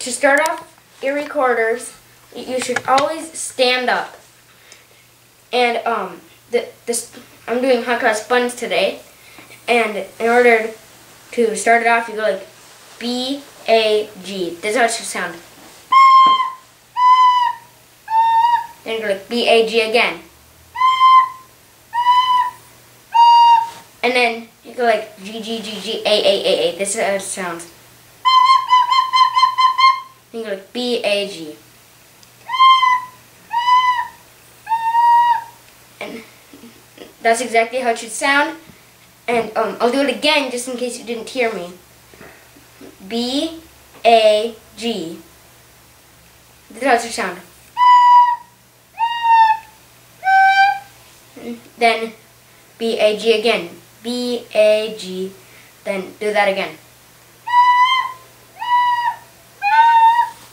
to start off your recorders, you should always stand up. And I'm doing hot cross buns today, and in order to start it off, you go like B-A-G. This is how it should sound. Then you go like B-A-G again. And then you go like G-G-G-G-A-A-A-A. This is how it sounds. Then you go like B-A-G. And that's exactly how it should sound. And I'll do it again just in case you didn't hear me. B-A-G. This is how it should sound. Then B-A-G again. B-A-G. Then do that again.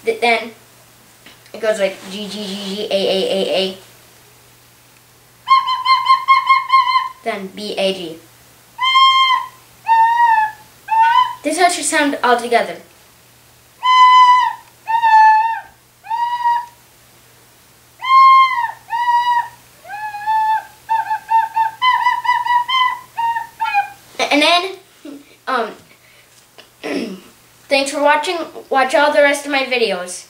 Then it goes like G-G-G-G-A-A-A-A. Then B-A-G. This is how it should sound all together. And then, thanks for watching. Watch all the rest of my videos.